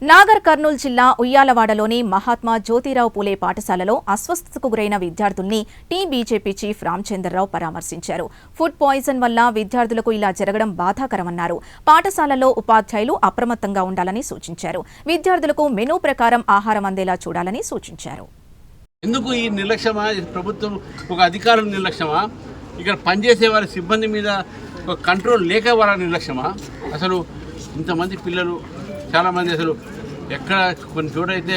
నాగర్ కర్నూల్ జిల్లా ఉయ్యాలవాడలోని మహాత్మా జ్యోతిరావు పూలే పాఠశాలలో అస్వస్థతకు గురైన విద్యార్థుల్ని బీజేపీ చీఫ్ రామచంద్రరావు పరామర్శించారు. ఫుడ్ పాయిజన్ వల్ల విద్యార్థులకు ఇలా జరగడం బాధాకరమన్నారు. పాఠశాలలో ఉపాధ్యాయులు అప్రమత్తంగా ఉండాలని సూచించారు. విద్యార్థులకు మెనూ ప్రకారం ఆహారం అందేలా చూడాలని సూచించారు. ఎందుకు ఈ నిర్లక్ష్యమా? ప్రభుత్వం ఒక అధికారుల నిర్లక్ష్యమా? ఇక్కడ పనిచేసే వారి సిబ్బంది మీద ఒక కంట్రోల్ లేక వారి నిర్లక్ష్యమా? అసలు ఇంతమంది పిల్లలు చాలామంది అసలు ఎక్కడ కొన్ని చోట అయితే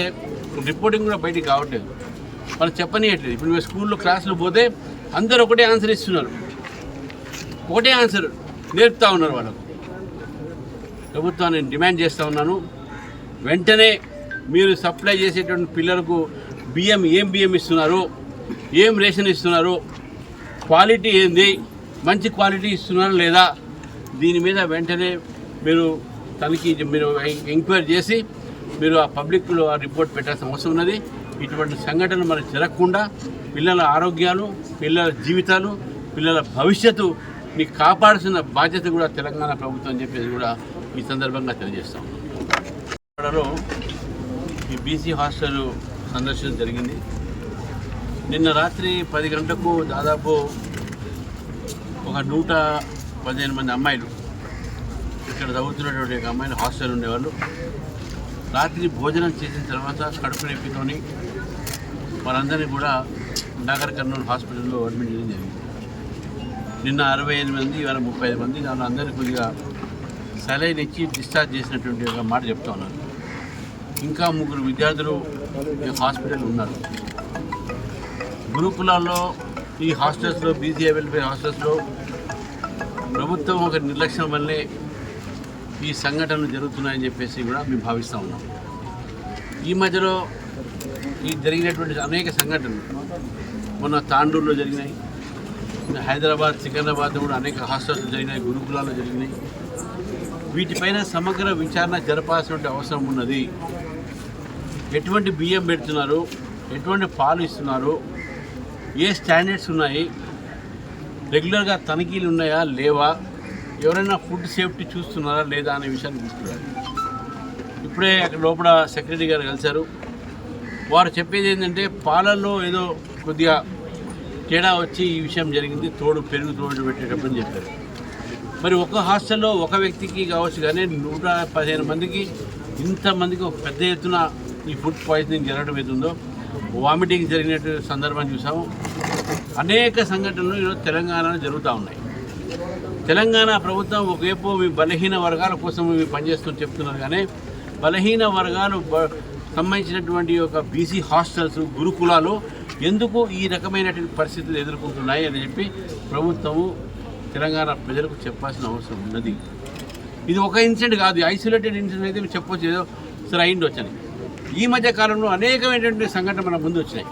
రిపోర్టింగ్ కూడా బయటికి కావట్లేదు, వాళ్ళు చెప్పనియట్లేదు. ఇప్పుడు మేము స్కూల్లో క్లాసులు పోతే అందరూ ఒకటే ఆన్సర్ ఇస్తున్నారు, ఒకటే ఆన్సర్ నేర్పుతా ఉన్నారు వాళ్ళకు. ప్రభుత్వాన్ని డిమాండ్ చేస్తూ ఉన్నాను, వెంటనే మీరు సప్లై చేసేటువంటి పిల్లలకు ఏం బియ్యం ఇస్తున్నారు, ఏం రేషన్ ఇస్తున్నారు, క్వాలిటీ ఏంది, మంచి క్వాలిటీ ఇస్తున్నారు లేదా, దీని మీద వెంటనే మీరు తనకి మీరు ఎంక్వైరీ చేసి మీరు ఆ పబ్లిక్లో ఆ రిపోర్ట్ పెట్టాల్సిన అవసరం ఉన్నది. ఇటువంటి సంఘటనలు మనకు జరగకుండా పిల్లల ఆరోగ్యాలు, పిల్లల జీవితాలు, పిల్లల భవిష్యత్తుని కాపాడాల్సిన బాధ్యత కూడా తెలంగాణ ప్రభుత్వం అని చెప్పేసి కూడా ఈ సందర్భంగా తెలియజేస్తాం. వాడలో ఈ బీసీ హాస్టల్ సందర్శన జరిగింది. నిన్న రాత్రి 10 గంటలకు దాదాపు ఒక 115 మంది అమ్మాయిలు, ఇక్కడ చదువుతున్నటువంటి అమ్మాయిలు హాస్టల్ ఉండేవాళ్ళు, రాత్రి భోజనం చేసిన తర్వాత కడుపు నొప్పితోని వాళ్ళందరినీ కూడా నాగర్ కర్నూల్ హాస్పిటల్లో అడ్మిట్ చేయడం జరిగింది. నిన్న 65 మంది, ఇవాళ 35 మంది. దానిలో అందరికీ కొద్దిగా సెలైన్ ఇచ్చి డిశ్చార్జ్ చేసినటువంటి ఒక మాట చెప్తా ఉన్నారు. ఇంకా 3 విద్యార్థులు హాస్పిటల్ ఉన్నారు. గురుకులాల్లో ఈ హాస్టల్స్లో, బీసీ వెల్ఫేర్ హాస్టల్స్లో ప్రభుత్వం ఒక నిర్లక్ష్యం వల్లే ఈ సంఘటనలు జరుగుతున్నాయని చెప్పేసి కూడా మేము భావిస్తూ ఉన్నాం. ఈ మధ్యలో ఈ జరిగినటువంటి అనేక సంఘటనలు మొన్న తాండూరులో జరిగినాయి, హైదరాబాద్, సికింద్రాబాద్ కూడా అనేక హాస్టల్స్ జరిగినాయి, గురుకులాల్లో జరిగినాయి. వీటిపైన సమగ్ర విచారణ జరపాల్సిన అవసరం ఉన్నది. ఎటువంటి బియ్యం పెడుతున్నారు, ఎటువంటి పాలు ఇస్తున్నారు, ఏ స్టాండర్డ్స్ ఉన్నాయి, రెగ్యులర్గా తనిఖీలు ఉన్నాయా లేవా, ఎవరైనా ఫుడ్ సేఫ్టీ చూస్తున్నారా లేదా అనే విషయాన్ని తీసుకురాలి. ఇప్పుడే అక్కడ లోపల సెక్రటరీ గారు కలిశారు. వారు చెప్పేది ఏంటంటే పాలల్లో ఏదో కొద్దిగా తేడా వచ్చి ఈ విషయం జరిగింది, పెరుగు తోడు పెట్టేటప్పుడు చెప్పారు. మరి ఒక హాస్టల్లో ఒక వ్యక్తికి కావచ్చు, కానీ 115 మందికి, ఇంతమందికి ఒక పెద్ద ఎత్తున ఈ ఫుడ్ పాయిజనింగ్ జరగడం ఏతుందో, వామిటింగ్ జరిగినట్టు సందర్భం చూసాము. అనేక సంఘటనలు ఈరోజు తెలంగాణలో జరుగుతూ ఉన్నాయి. తెలంగాణ ప్రభుత్వం ఒకవైపు మీ బలహీన వర్గాల కోసం పనిచేస్తూ చెప్తున్నారు, కానీ బలహీన వర్గాలు సంబంధించినటువంటి ఒక బీసీ హాస్టల్స్, గురుకులాలు ఎందుకు ఈ రకమైనటువంటి పరిస్థితులు ఎదుర్కొంటున్నాయి అని చెప్పి ప్రభుత్వము తెలంగాణ ప్రజలకు చెప్పాల్సిన అవసరం ఉన్నది. ఇది ఒక ఇన్సిడెంట్ కాదు, ఐసోలేటెడ్ ఇన్సిడెంట్ అయితే చెప్పొచ్చు, ఏదో సరే అయింది వచ్చని. ఈ మధ్య కాలంలో అనేకమైనటువంటి సంఘటనలు మన ముందు వచ్చినాయి.